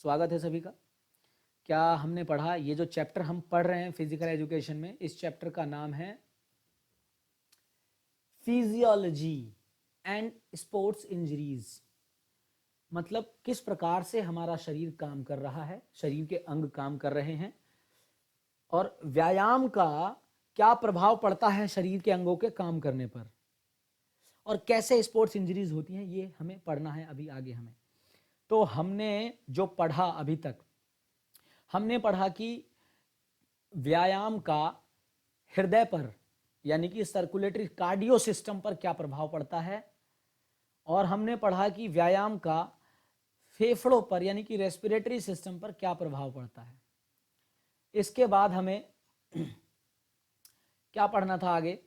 स्वागत है सभी का। क्या हमने पढ़ा, ये जो चैप्टर हम पढ़ रहे हैं फिजिकल एजुकेशन में, इस चैप्टर का नाम है फिजियोलॉजी एंड स्पोर्ट्स इंजरीज। मतलब किस प्रकार से हमारा शरीर काम कर रहा है, शरीर के अंग काम कर रहे हैं और व्यायाम का क्या प्रभाव पड़ता है शरीर के अंगों के काम करने पर, और कैसे स्पोर्ट्स इंजरीज होती हैं, ये हमें पढ़ना है अभी आगे हमें। तो हमने जो पढ़ा अभी तक, हमने पढ़ा कि व्यायाम का हृदय पर यानी कि सर्कुलेटरी कार्डियो सिस्टम पर क्या प्रभाव पड़ता है, और हमने पढ़ा कि व्यायाम का फेफड़ों पर यानी कि रेस्पिरेटरी सिस्टम पर क्या प्रभाव पड़ता है। इसके बाद हमें क्या पढ़ना था आगे,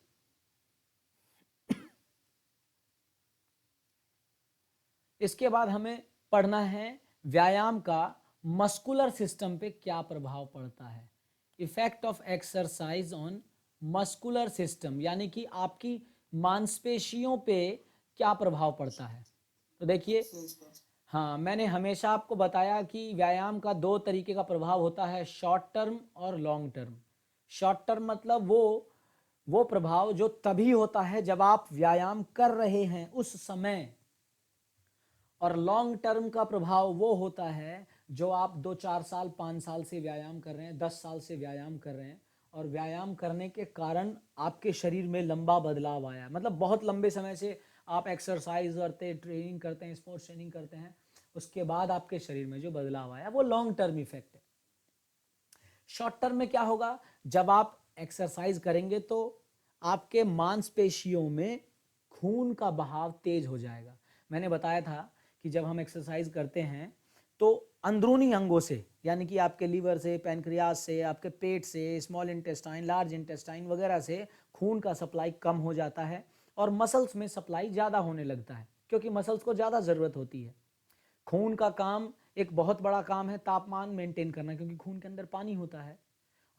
इसके बाद हमें पढ़ना है व्यायाम का मस्कुलर सिस्टम पे क्या प्रभाव पड़ता है, effect of exercise on muscular system, यानी कि आपकी मांसपेशियों पे क्या प्रभाव पड़ता है। तो देखिए, हाँ, मैंने हमेशा आपको बताया कि व्यायाम का दो तरीके का प्रभाव होता है, शॉर्ट टर्म और लॉन्ग टर्म। शॉर्ट टर्म मतलब वो प्रभाव जो तभी होता है जब आप व्यायाम कर रहे हैं उस समय, और लॉन्ग टर्म का प्रभाव वो होता है जो आप 2-4 साल 5 साल से व्यायाम कर रहे हैं, 10 साल से व्यायाम कर रहे हैं, और व्यायाम करने के कारण आपके शरीर में लंबा बदलाव आया, मतलब बहुत लंबे समय से आप एक्सरसाइज करते, ट्रेनिंग करते हैं, स्पोर्ट्स ट्रेनिंग करते हैं, उसके बाद आपके शरीर में जो बदलाव आया वो लॉन्ग टर्म इफेक्ट है। शॉर्ट टर्म में क्या होगा, जब आप एक्सरसाइज करेंगे तो आपके मांसपेशियों में खून का बहाव तेज हो जाएगा। मैंने बताया था कि जब हम एक्सरसाइज करते हैं तो अंदरूनी अंगों से यानी कि आपके लीवर से, पैनक्रियाज से, आपके पेट से, स्मॉल इंटेस्टाइन, लार्ज इंटेस्टाइन वगैरह से खून का सप्लाई कम हो जाता है और मसल्स में सप्लाई ज़्यादा होने लगता है, क्योंकि मसल्स को ज़्यादा ज़रूरत होती है। खून का काम, एक बहुत बड़ा काम है तापमान मेंटेन करना, क्योंकि खून के अंदर पानी होता है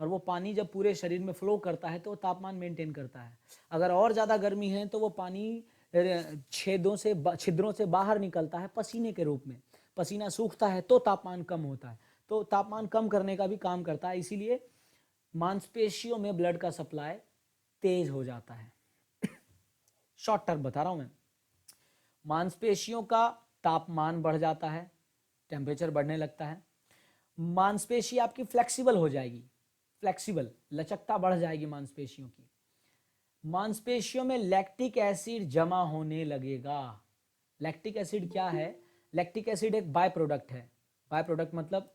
और वो पानी जब पूरे शरीर में फ्लो करता है तो वो तापमान मेंटेन करता है। अगर और ज़्यादा गर्मी है तो वो पानी छिद्रों से बाहर निकलता है पसीने के रूप में, पसीना सूखता है तो तापमान कम होता है, तो तापमान कम करने का भी काम करता है, इसीलिए मांसपेशियों में ब्लड का सप्लाई तेज हो जाता है। शॉर्ट टर्म बता रहा हूं मैं, मांसपेशियों का तापमान बढ़ जाता है, टेम्परेचर बढ़ने लगता है, मांसपेशी आपकी फ्लेक्सिबल हो जाएगी, फ्लेक्सिबल लचकता बढ़ जाएगी मांसपेशियों की, मांसपेशियों में लैक्टिक एसिड जमा होने लगेगा। लैक्टिक एसिड क्या है, लैक्टिक एसिड एक बाय प्रोडक्ट है, बाय प्रोडक्ट मतलब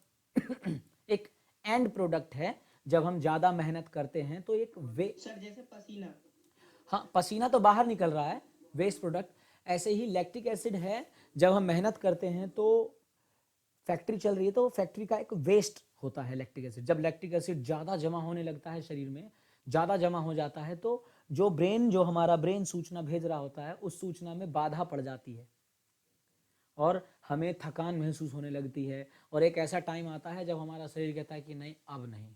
एक एंड प्रोडक्ट है। जब हम ज्यादा मेहनत करते हैं तो एक सर जैसे पसीना। हाँ, पसीना तो बाहर निकल रहा है, वेस्ट प्रोडक्ट, ऐसे ही लैक्टिक एसिड है। जब हम मेहनत करते हैं तो फैक्ट्री चल रही है तो फैक्ट्री का एक वेस्ट होता है लैक्टिक एसिड। जब लैक्टिक एसिड ज़्यादा जमा होने लगता है शरीर में, ज़्यादा जमा हो जाता है तो जो हमारा ब्रेन सूचना भेज रहा होता है उस सूचना में बाधा पड़ जाती है और हमें थकान महसूस होने लगती है, और एक ऐसा टाइम आता है जब हमारा शरीर कहता है कि नहीं, अब नहीं।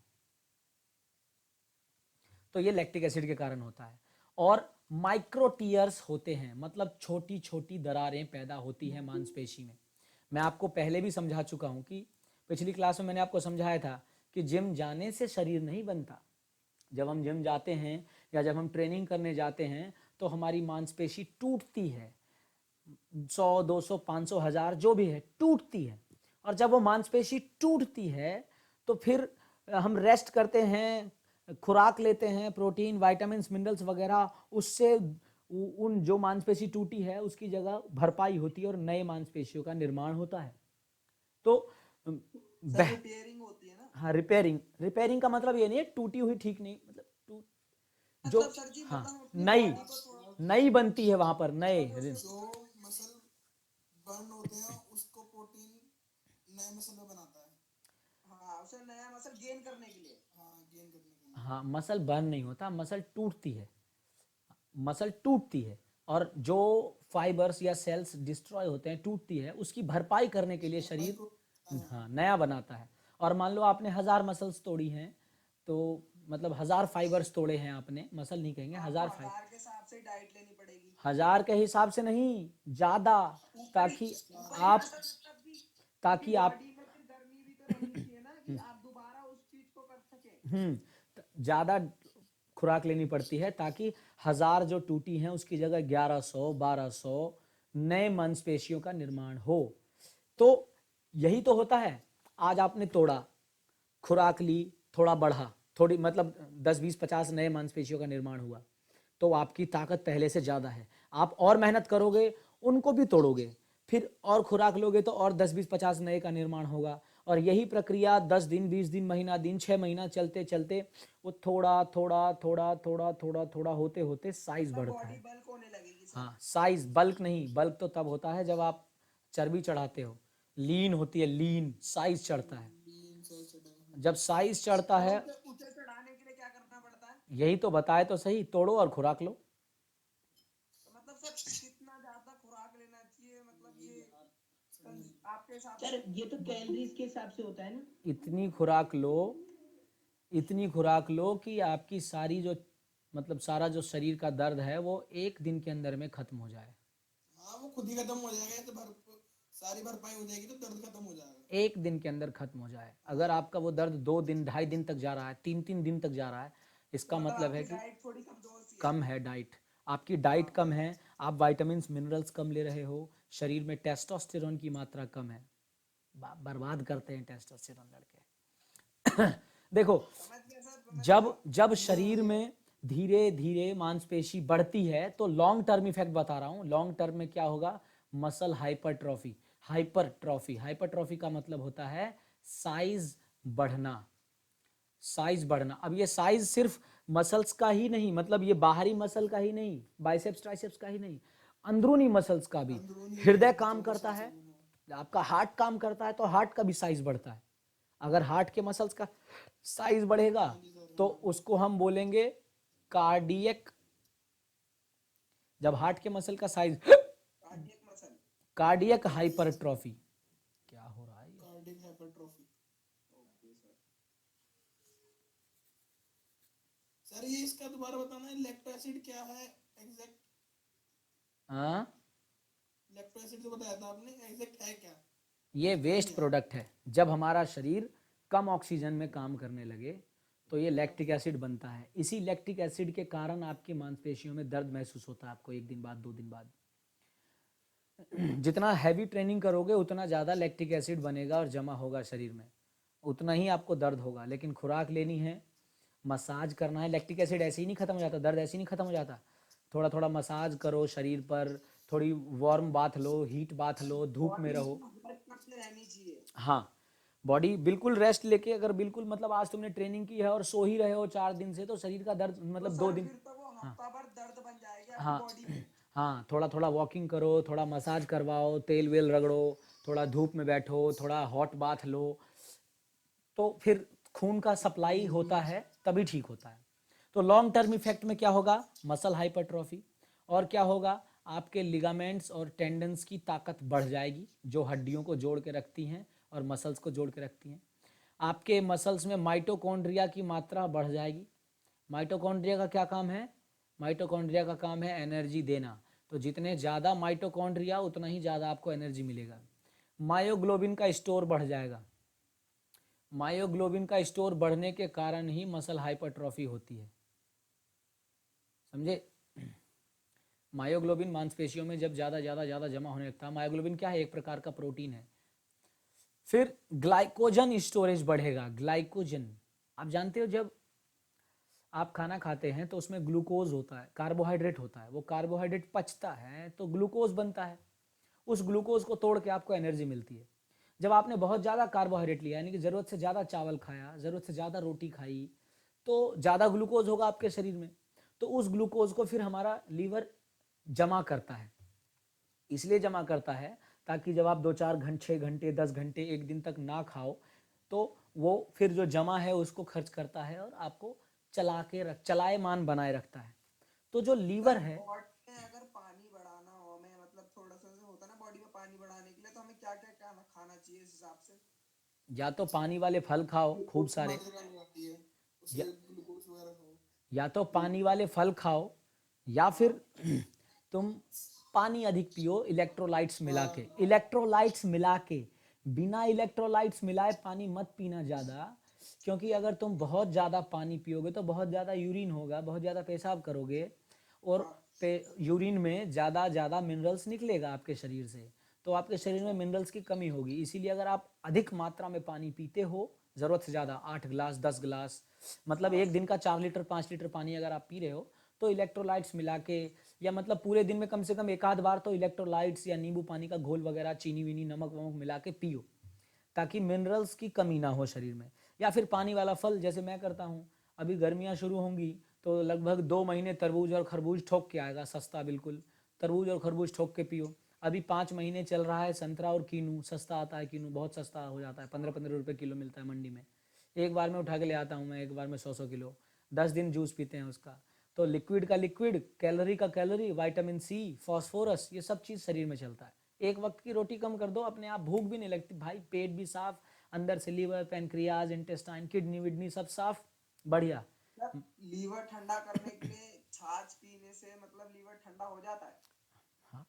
तो ये लैक्टिक एसिड के कारण होता है। और माइक्रो टीयर्स होते हैं, मतलब छोटी छोटी दरारें पैदा होती हैं मांसपेशी में। मैं आपको पहले भी समझा चुका हूं कि पिछली क्लास में मैंने आपको समझाया था कि जिम जाने से शरीर नहीं बनता। जब हम जिम जाते हैं या जब हम ट्रेनिंग करने जाते हैं तो हमारी मांसपेशी टूटती है, 100, 200, 500, 1000 जो भी है टूटती है, और जब वो मांसपेशी टूटती है तो फिर हम रेस्ट करते हैं, खुराक लेते हैं, प्रोटीन, विटामिन, मिनरल्स वगैरह, उससे उन जो मांसपेशी टूटी है उसकी जगह भरपाई होती है और नए मांसपेशियों का निर्माण होता है। तो सर रिपेयरिंग होती है ना। हाँ, रिपेयरिंग, रिपेयरिंग का मतलब ये नहीं है टूटी हुई ठीक नहीं, मतलब जो, मतलब सर जी हाँ, मतलब अपनी नई बॉडी को थोड़ा नई बनती है वहां पर नए। जो मसल बर्न होते हैं उसको प्रोटीन नए मसल में बनाता है। हाँ उसे नया मसल गेन करने के लिए। हाँ गेन करने के लिए। हाँ, मसल बर्न नहीं होता, मसल टूटती है, मसल टूटती है, और जो फाइबर्स या सेल्स डिस्ट्रॉय होते हैं, टूटती है, उसकी भरपाई करने के लिए भरपाई शरीर, को हाँ, नया बनाता है। और मान लो आपने 1000 मसल्स तोड़ी हैं, तो मतलब 1000 फाइबर्स तोड़े हैं आपने, मसल नहीं कहेंगे, 1000 फाइबर, 1000 के हिसाब से डाइट लेनी पड़ेगी। 1000 के हिसाब से नहीं, ज्यादा, ऊपर ही ताकि ऊपर ही आप ना सर, तब भी क्योंकि ताकि आप बॉडी में फिर ज़्यादा खुराक लेनी पड़ती है ताकि 1000 जो टूटी हैं उसकी जगह 1100 1200 नए मांसपेशियों का निर्माण हो। तो यही तो होता है। आज आपने तोड़ा, खुराक ली, थोड़ा बढ़ा, थोड़ी मतलब 10 20 50 नए मांसपेशियों का निर्माण हुआ, तो आपकी ताकत पहले से ज़्यादा है। आप और मेहनत करोगे, उनको भी तोड़ोगे, फिर और खुराक लोगे तो और 10 20 50 नए का निर्माण होगा। और यही प्रक्रिया 10 दिन 20 दिन महीना दिन 6 महीना चलते चलते वो थोड़ा थोड़ा थोड़ा थोड़ा थोड़ा थोड़ा होते होते साइज बढ़ता है। बल्क होने लगेगी सर। हाँ, साइज, बल्क नहीं। बल्क तो तब होता है जब आप चर्बी चढ़ाते हो। लीन होती है, लीन, साइज चढ़ता है। जब साइज चढ़ता है, उसे चढ़ाने के लिए क्या करना पड़ता है? यही तो बताए तो सही, तोड़ो और खुराक लो। तो मतलब सर कितना ज्यादा खुराक लेना चाहिए, मतलब ये आपके हिसाब से? सर ये तो कैलोरीज के हिसाब से होता है ना। इतनी खुराक लो, इतनी खुराक लो कि आपकी सारी जो मतलब सारा जो शरीर का दर्द है वो एक दिन के अंदर में खत्म हो जाए। हाँ, वो खुद ही खत्म हो जाएगा, तो सारी भरपाई हो जाएगी तो दर्द खत्म हो जाएगा। एक दिन के अंदर खत्म हो जाए। अगर आपका वो दर्द 2 दिन 2.5 दिन तक जा रहा है, 3 दिन तक जा रहा है, इसका मतलब है कि थोड़ी कमजोर सी है। कम है डाइट, आपकी डाइट कम है, आप विटामिन्स मिनरल्स कम ले रहे हो, शरीर में टेस्टोस्टेरोन की मात्रा कम है। बर्बाद करते हैं टेस्टोस्टेरोन लड़के। देखो, जब जब शरीर में धीरे धीरे मांसपेशी बढ़ती है तो लॉन्ग टर्म इफेक्ट बता रहा हूं। लॉन्ग टर्म में क्या होगा? Muscle hypertrophy. हाइपरट्रॉफी, हाइपरट्रॉफी का मतलब होता है साइज बढ़ना, साइज बढ़ना। अब ये साइज सिर्फ मसल्स का ही नहीं, मतलब ये बाहरी मसल का ही नहीं, बाइसेप्स ट्राइसेप्स का ही नहीं, अंदरूनी मसल्स का भी। हृदय काम करता है, आपका हार्ट काम करता है तो हार्ट का भी साइज बढ़ता है। अगर हार्ट के मसल्स का साइज बढ़ेगा तो उसको हम बोलेंगे कार्डियक। जब हार्ट के मसल का साइज, कार्डियक हाइपरट्रॉफी। क्या हो रहा है? Cardiac hypertrophy. सर ये इसका दोबारा बताना है, लैक्टो एसिड क्या है एग्जैक्ट? हाँ, लैक्टो एसिड जो बताया था आपने, एग्जैक्ट है क्या? ये वेस्ट प्रोडक्ट है। जब हमारा शरीर कम ऑक्सीजन में काम करने लगे तो ये लैक्टिक एसिड बनता है। इसी लैक्टिक एसिड के कारण आपकी मांसपेशियों में दर्द महसूस होता है आपको 1 दिन बाद 2 दिन बाद। जितना हैवी ट्रेनिंग करोगे उतना ज़्यादा लैक्टिक एसिड बनेगा और जमा होगा शरीर में, उतना ही आपको दर्द होगा। लेकिन खुराक लेनी है, मसाज करना है। लैक्टिक एसिड ऐसे ही नहीं खत्म हो जाता, दर्द ऐसे ही नहीं खत्म हो जाता। थोड़ा थोड़ा मसाज करो शरीर पर, थोड़ी वार्म बाथ लो, हीट बाथ लो, धूप में रहो। रहनी चाहिए। हाँ, बॉडी बिल्कुल रेस्ट लेके, अगर बिल्कुल मतलब आज तुमने ट्रेनिंग की है और सो ही रहे हो 4 दिन से, तो शरीर का दर्द मतलब 2 दिन, फिर तो वो हफ्ता भर दर्द बन जाएगा हाँ बॉडी में। हाँ, थोड़ा थोड़ा वॉकिंग करो, थोड़ा मसाज करवाओ, तेल वेल रगड़ो, थोड़ा धूप में बैठो, थोड़ा हॉट बाथ लो, तो फिर खून का सप्लाई होता है तभी ठीक होता है। तो लॉन्ग टर्म इफेक्ट में क्या होगा? Muscle hypertrophy. और क्या होगा? आपके लिगामेंट्स और टेंडन्स की ताकत बढ़ जाएगी, जो हड्डियों को जोड़ के रखती हैं और मसल्स को जोड़ के रखती हैं। आपके मसल्स में माइटोकॉन्ड्रिया की मात्रा बढ़ जाएगी। माइटोकॉन्ड्रिया का क्या काम है? माइटोकॉन्ड्रिया का काम है एनर्जी देना। तो जितने ज़्यादा माइटोकॉन्ड्रिया उतना ही ज़्यादा आपको एनर्जी मिलेगा। मायोग्लोबिन का स्टोर बढ़ जाएगा। मायोग्लोबिन का स्टोर बढ़ने के कारण ही मसल हाइपरट्रॉफी होती है, समझे? मायोग्लोबिन मांसपेशियों में जब ज़्यादा ज़्यादा ज़्यादा जमा होने लगता है, मायोग्लोबिन क्या है? एक प्रकार का प्रोटीन है। फिर ग्लाइकोजन स्टोरेज बढ़ेगा। ग्लाइकोजन, आप जानते हो जब आप खाना खाते हैं तो उसमें ग्लूकोज होता है, कार्बोहाइड्रेट होता है। वो कार्बोहाइड्रेट पचता है तो ग्लूकोज बनता है। उस ग्लूकोज को तोड़ के आपको एनर्जी मिलती है। जब आपने बहुत ज़्यादा कार्बोहाइड्रेट लिया, यानी कि ज़रूरत से ज़्यादा चावल खाया, ज़रूरत से ज़्यादा रोटी खाई, तो ज़्यादा ग्लूकोज होगा आपके शरीर में। तो उस ग्लूकोज को फिर हमारा लीवर जमा करता है। इसलिए जमा करता है ताकि जब आप 2-4 घंटे, 6 घंटे, 10 घंटे, 1 दिन तक ना खाओ तो वो फिर जो जमा है उसको खर्च करता है और आपको चलायमान बनाए रखता है। तो जो लीवर है, अगर पानी बढ़ाना हो, हमें मतलब थोड़ा सा होता है ना बॉडी में पानी बढ़ाने के लिए, तो हमें क्या क्या खाना चाहिए इस हिसाब से? या तो पानी वाले फल खाओ खूब सारे, या, या तो पानी वाले फल खाओ, या फिर तुम पानी अधिक पियो इलेक्ट्रोलाइट्स मिला के। इलेक्ट्रोलाइट्स मिला के, बिना इलेक्ट्रोलाइट्स मिलाए पानी मत पीना ज़्यादा। क्योंकि अगर तुम बहुत ज़्यादा पानी पियोगे तो बहुत ज़्यादा यूरिन होगा, बहुत ज़्यादा पेशाब करोगे और यूरिन में ज़्यादा मिनरल्स निकलेगा आपके शरीर से, तो आपके शरीर में मिनरल्स की कमी होगी। इसीलिए अगर आप अधिक मात्रा में पानी पीते हो, ज़रूरत से ज़्यादा 8 गिलास 10 गिलास, मतलब एक दिन का 4 लीटर 5 लीटर पानी अगर आप पी रहे हो, तो इलेक्ट्रोलाइट्स मिला के, या मतलब पूरे दिन में कम से कम एक आध बार तो इलेक्ट्रोलाइट्स या नींबू पानी का घोल वगैरह, चीनी वीनी नमक वमक मिला के पियो, ताकि मिनरल्स की कमी ना हो शरीर में। या फिर पानी वाला फल, जैसे मैं करता हूँ, अभी गर्मियाँ शुरू होंगी तो लगभग 2 महीने तरबूज और खरबूज ठोक के आएगा, सस्ता बिल्कुल, तरबूज और खरबूज ठोक के पियो। अभी 5 महीने चल रहा है संतरा और कीनू, सस्ता आता है कीनू, बहुत सस्ता हो जाता है, 15-15 रुपये किलो मिलता है मंडी में। एक बार में उठा के ले आता हूँ मैं, एक बार में 100-100 किलो, 10 दिन जूस पीते हैं उसका। तो लिक्विड का लिक्विड, कैलोरी का कैलोरी, विटामिन सी, फॉस्फोरस, ये सब चीज़ शरीर में चलता है। एक वक्त की रोटी कम कर दो, अपने आप भूख भी नहीं लगती भाई, पेट भी साफ, अंदर से लीवर, पैनक्रियाज, इंटेस्टाइन, किडनी विडनी सब साफ, बढ़िया। लीवर ठंडा करने के लिए छाछ पीने से मतलब लीवर ठंडा हो जाता है? हाँ,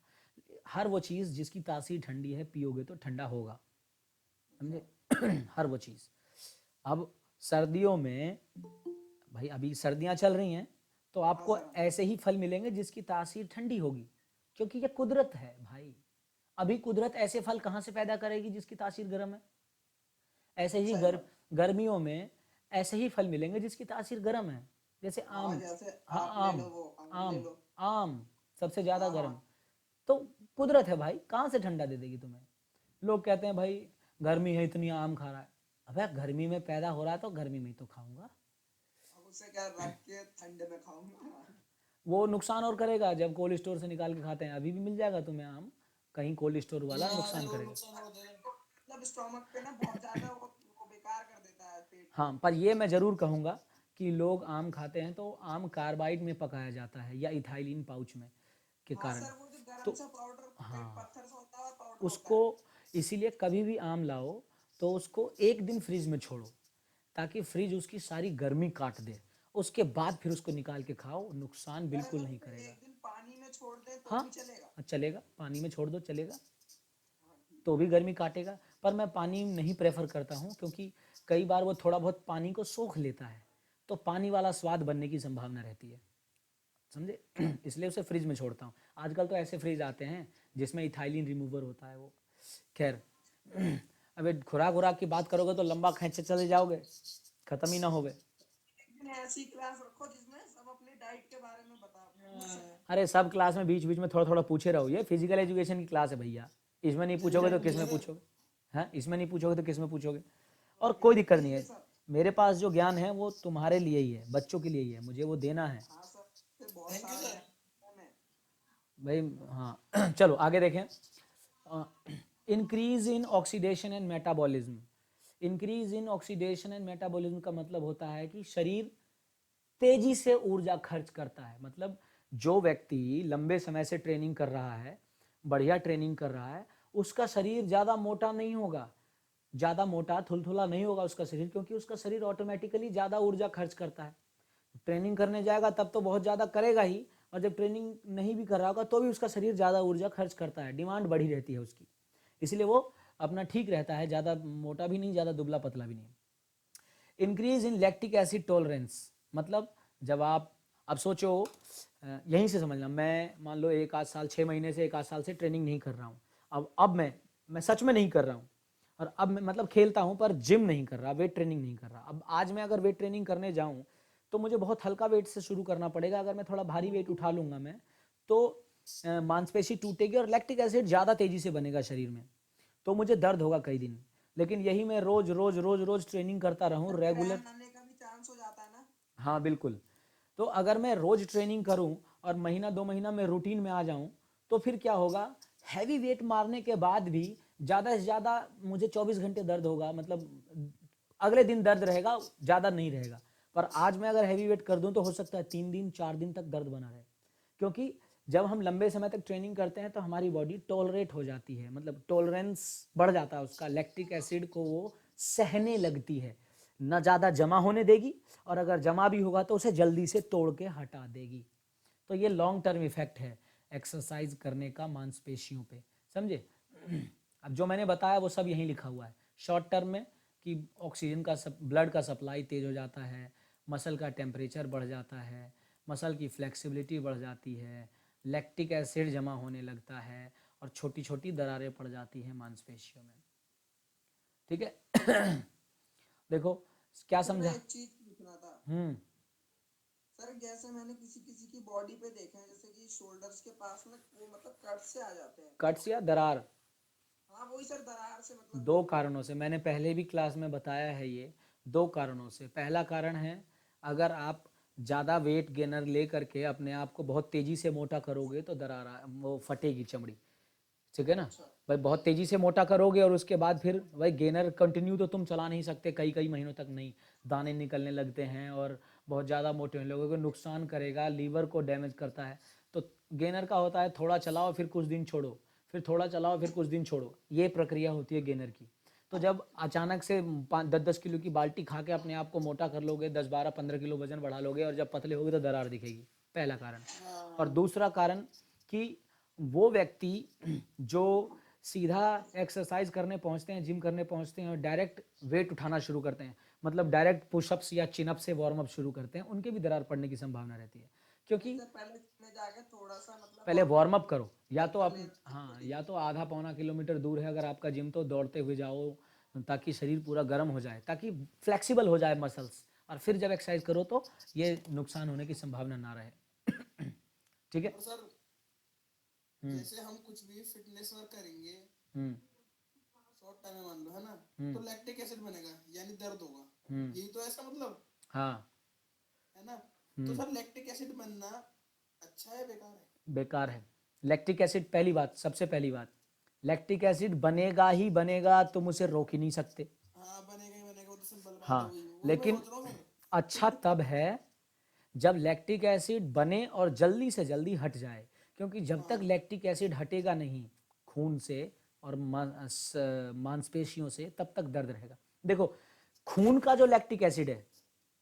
हर वो चीज़ जिसकी तासीर ठंडी है पियोगे तो ठंडा होगा, समझे। हर वो चीज़। अब सर्दियों में भाई, अभी सर्दियाँ चल रही हैं, तो आपको ऐसे ही फल मिलेंगे जिसकी तासीर ठंडी होगी, क्योंकि ये कुदरत है भाई। अभी कुदरत ऐसे फल कहाँ से पैदा करेगी जिसकी तासीर गर्म है? ऐसे ही गर्मियों में ऐसे ही फल मिलेंगे जिसकी तासीर गर्म है, जैसे आम। हाँ, आम आम सबसे ज़्यादा गर्म। तो कुदरत है भाई, कहाँ से ठंडा दे देगी तुम्हें? लोग कहते हैं भाई गर्मी है इतनी आम खा रहा है, अबे गर्मी में पैदा हो रहा है तो गर्मी में ही तो खाऊंगा, उसे क्या रख के ठंडे में खाऊंगा। वो नुकसान और करेगा जब कोल्ड स्टोर से निकाल के खाते हैं। अभी भी मिल जाएगा तुम्हें आम, कहीं कोल्ड स्टोर वाला नुकसान करेगा। मतलब स्टोमक पे ना बहुत ज्यादा वो बेकार कर देता है पेट। हाँ, पर ये मैं ज़रूर कहूँगा कि लोग आम खाते हैं तो आम कार्बाइड में पकाया जाता है या इथाइलिन पाउच में के कारण। सर, वो जो गरम तो सा पाउडर, हाँ, पत्थर सा होता है पाउडर उसको इसीलिए कभी भी आम लाओ तो उसको एक दिन फ्रिज में छोड़ो, ताकि फ्रिज उसकी सारी गर्मी काट दे, उसके बाद फिर उसको निकाल के खाओ, नुकसान बिल्कुल नहीं करेगा। एक दिन पानी में छोड़ दे तो हाँ, भी चलेगा? चलेगा, पानी में छोड़ दो चलेगा, तो भी गर्मी काटेगा। पर मैं पानी नहीं प्रेफर करता हूँ, क्योंकि कई बार वो थोड़ा बहुत पानी को सोख लेता है, तो पानी वाला स्वाद बनने की संभावना रहती है, समझे। इसलिए उसे फ्रिज में छोड़ता हूँ। आजकल तो ऐसे फ्रिज आते हैं जिसमें इथाइलिन रिमूवर होता है वो। खैर, अबे खुराक वुराक की बात करोगे तो लंबा खींचे चले जाओगे, खत्म ही ना होगे। एक दिन ऐसी क्लास रखो जिसमें सब अपनी डाइट के बारे में बता। अरे सब क्लास में बीच बीच में थोड़ा थोड़ा पूछे रहो, ये फिजिकल एजुकेशन की क्लास है भैया, इसमें नहीं पूछोगे तो किस में पूछोगे? हाँ, इसमें नहीं पूछोगे तो किस में पूछोगे? और कोई दिक्कत नहीं है, मेरे पास जो ज्ञान है वो तुम्हारे लिए ही है, बच्चों के लिए ही है, मुझे वो देना है भाई। हाँ, चलो आगे देखें। Increase in oxidation and metabolism. Increase in oxidation and metabolism का मतलब होता है कि शरीर तेजी से ऊर्जा खर्च करता है। मतलब जो व्यक्ति लंबे समय से ट्रेनिंग कर रहा है, बढ़िया ट्रेनिंग कर रहा है, उसका शरीर ज़्यादा मोटा नहीं होगा, ज़्यादा मोटा थुलथुला नहीं होगा उसका शरीर, क्योंकि उसका शरीर ऑटोमेटिकली ज़्यादा ऊर्जा खर्च करता है। ट्रेनिंग करने जाएगा तब तो बहुत ज़्यादा करेगा ही, और जब ट्रेनिंग नहीं भी कर रहा होगा तो भी उसका शरीर ज़्यादा ऊर्जा खर्च करता है, डिमांड बढ़ी रहती है उसकी, इसलिए वो अपना ठीक रहता है, ज़्यादा मोटा भी नहीं, ज़्यादा दुबला पतला भी नहीं। Increase in lactic acid tolerance, मतलब जब आप, अब सोचो, यहीं से समझना, मैं मान लो 1 आध साल 6 महीने से 1 आध साल से ट्रेनिंग नहीं कर रहा हूँ, अब मैं सच में नहीं कर रहा हूँ, और अब मैं मतलब खेलता हूँ पर जिम नहीं कर रहा, वेट ट्रेनिंग नहीं कर रहा। अब आज मैं अगर वेट ट्रेनिंग करने जाऊँ तो मुझे बहुत हल्का वेट से शुरू करना पड़ेगा, अगर मैं थोड़ा भारी वेट उठा लूँगा मैं तो मांसपेशी टूटेगी और लैक्टिक एसिड ज़्यादा तेज़ी से बनेगा शरीर में, तो मुझे दर्द होगा कई दिन। लेकिन यही मैं रोज रोज रोज रोज ट्रेनिंग करता रहूं रेगुलर, का भी चांस हो जाता है ना? हाँ बिल्कुल। तो अगर मैं रोज ट्रेनिंग करूं और महीना 2 महीना में रूटीन में आ जाऊं, तो फिर क्या होगा, हैवी वेट मारने के बाद भी ज़्यादा से ज़्यादा मुझे 24 घंटे दर्द होगा, मतलब अगले दिन दर्द रहेगा, ज़्यादा नहीं रहेगा। पर आज मैं अगर हैवी वेट कर दूं तो हो सकता है 3 दिन 4 दिन तक दर्द बना रहे, क्योंकि जब हम लंबे समय तक ट्रेनिंग करते हैं तो हमारी बॉडी टॉलरेट हो जाती है, मतलब टॉलरेंस बढ़ जाता है उसका, लैक्टिक एसिड को वो सहने लगती है, न ज़्यादा जमा होने देगी, और अगर जमा भी होगा तो उसे जल्दी से तोड़ के हटा देगी। तो ये लॉन्ग टर्म इफेक्ट है एक्सरसाइज करने का मांसपेशियों पे, समझे। अब जो मैंने बताया वो सब यहीं लिखा हुआ है। शॉर्ट टर्म में कि ऑक्सीजन का ब्लड का सप्लाई तेज हो जाता है, मसल का टेम्परेचर बढ़ जाता है, मसल की फ्लेक्सिबिलिटी बढ़ जाती है, लैक्टिक एसिड जमा होने लगता है और छोटी छोटी दरारें पड़ जाती हैं मांसपेशियों में। ठीक है। देखो क्या सर मैं समझा? एक चीज पूछना था हम्म। सर, जैसे मैंने किसी किसी की बॉडी पे देखे हैं, जैसे कि शोल्डर्स के पास में वो मतलब कट से आ जाते हैं। कट्स या दरार, हाँ वही सर, दरार से मतलब दो कारणों से, मैंने पहले भी क्लास में बताया है ये, दो कारणों से। पहला कारण है, अगर आप ज़्यादा वेट गेनर ले करके अपने आप को बहुत तेज़ी से मोटा करोगे तो वो फटेगी चमड़ी। ठीक है ना अच्छा। भाई, बहुत तेज़ी से मोटा करोगे और उसके बाद फिर भाई गेनर कंटिन्यू तो तुम चला नहीं सकते कई कई महीनों तक, नहीं, दाने निकलने लगते हैं और बहुत ज़्यादा मोटे होने लोगों को नुकसान करेगा, लीवर को डैमेज करता है। तो गेनर का होता है थोड़ा चलाओ फिर कुछ दिन छोड़ो, फिर थोड़ा चलाओ फिर कुछ दिन छोड़ो, ये प्रक्रिया होती है गेनर की। तो जब अचानक से 5-10 किलो की बाल्टी खा के अपने आप को मोटा कर लोगे, 10-12-15 किलो वजन बढ़ा लोगे और जब पतले होगे तो दरार दिखेगी, पहला कारण। और दूसरा कारण कि वो व्यक्ति जो सीधा एक्सरसाइज करने पहुंचते हैं, जिम करने पहुंचते हैं और डायरेक्ट वेट उठाना शुरू करते हैं, मतलब डायरेक्ट पुशअप्स या चिनअप से वार्म अप शुरू करते हैं, उनके भी दरार पड़ने की संभावना रहती है। क्योंकि सर पहले में जाके थोड़ा सा मतलब पहले वार्म वार्म अप अप करो, या तो आप, कर ले हाँ, बॉडी या को। तो आधा पौना किलोमीटर दूर है अगर आपका जिम तो दौड़ते हुए जाओ, ताकि शरीर पूरा गर्म हो जाए, ताकि फ्लेक्सिबल हो जाए मसल्स, और फिर जब एक्सरसाइज करो तो ये नुकसान होने की संभावना ना रहे। ठीक है। और सर जैसे हम कुछ भी फिटनेस वर्क करेंगे हम्म शॉर्ट टाइम में मान लो, है ना, हम्म तो लैक्टिक एसिड बनेगा यानी दर्द होगा। हम्म यही तो है इसका मतलब, हाँ। है ना। तो हम्म सर लैक्टिक एसिड बनना अच्छा है बेकार है? बेकार है। लैक्टिक एसिड, पहली बात, सबसे पहली बात, लैक्टिक एसिड बनेगा ही बनेगा, तुम उसे रोक ही नहीं सकते। हाँ बनेगा ही बनेगा, वो तो सिंपल बात है, हाँ, वही वही मैं लेकिन सोच रहा हूँ सर। अच्छा तब है जब लैक्टिक एसिड बने और जल्दी से जल्दी हट जाए, क्योंकि जब तक हाँ लैक्टिक एसिड हटेगा नहीं खून से और मांसपेशियों से, तब तक दर्द रहेगा। देखो, खून का जो लैक्टिक एसिड है,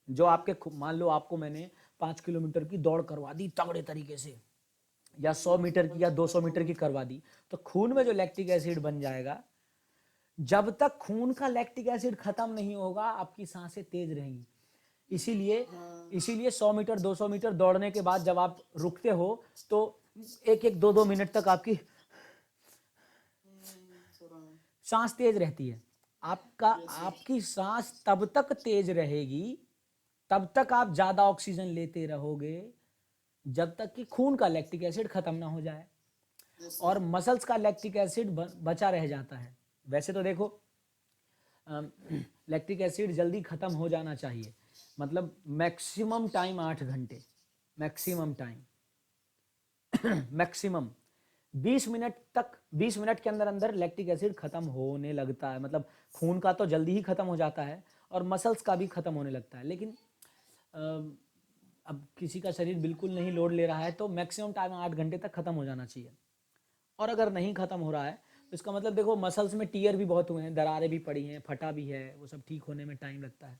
जो आपके मान लो आपको मैंने 5 किलोमीटर की दौड़ करवा दी तगड़े तरीके से, या 100 मीटर की या 200 मीटर की करवा दी, तो खून में जो लैक्टिक एसिड बन जाएगा, जब तक खून का लैक्टिक एसिड खत्म नहीं होगा आपकी सांसें तेज रहेंगी। इसीलिए हाँ इसीलिए 100 मीटर 200 मीटर दौड़ने के बाद जब आप रुकते हो तो 1-1 2-2 मिनट तक आपकी सर हाँ। सांस तेज रहती है। Yes sir. आपकी सांस तब तक तेज रहेगी, तब तक आप ज्यादा ऑक्सीजन लेते रहोगे, जब तक कि खून का लैक्टिक एसिड खत्म ना हो जाए यस और सर। मसल्स का लैक्टिक एसिड बचा रह जाता है। वैसे तो देखो, लैक्टिक एसिड जल्दी खत्म हो जाना चाहिए, मतलब मैक्सिमम टाइम 8 घंटे, मैक्सिमम टाइम, मैक्सिमम 20 मिनट तक, 20 मिनट के अंदर अंदर लैक्टिक एसिड खत्म होने लगता है, मतलब खून का तो जल्दी ही खत्म हो जाता है और मसल्स का भी खत्म होने लगता है। लेकिन अब किसी का शरीर बिल्कुल नहीं लोड ले रहा है तो मैक्सिमम टाइम 8 घंटे तक खत्म हो जाना चाहिए। और अगर नहीं खत्म हो रहा है तो इसका मतलब देखो मसल्स में टीयर भी बहुत हुए हैं, दरारें भी पड़ी हैं, फटा भी है, वो सब ठीक होने में टाइम लगता है।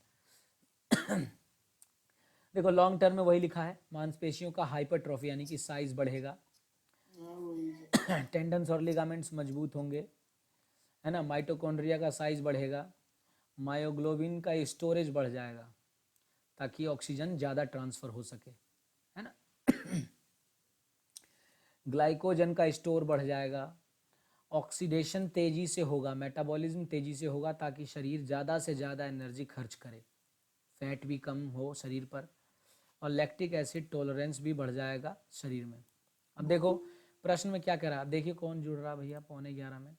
देखो लॉन्ग टर्म में वही लिखा है, मांसपेशियों का हाइपरट्रॉफी यानी कि साइज बढ़ेगा, हाँ वही सर। टेंडन्स और लिगामेंट्स मजबूत होंगे, है ना, माइटोकॉन्ड्रिया का साइज बढ़ेगा, मायोग्लोबिन का स्टोरेज बढ़ जाएगा ताकि ऑक्सीजन ज़्यादा ट्रांसफ़र हो सके, है ना। ग्लाइकोजन का स्टोर बढ़ जाएगा, ऑक्सीडेशन तेज़ी से होगा, मेटाबॉलिज्म तेज़ी से होगा ताकि शरीर ज़्यादा से ज़्यादा एनर्जी खर्च करे, फैट भी कम हो शरीर पर, और लैक्टिक एसिड टॉलरेंस भी बढ़ जाएगा शरीर में। अब देखो प्रश्न में क्या कह रहा है, देखिए कौन जुड़ रहा भैया 11:15 में,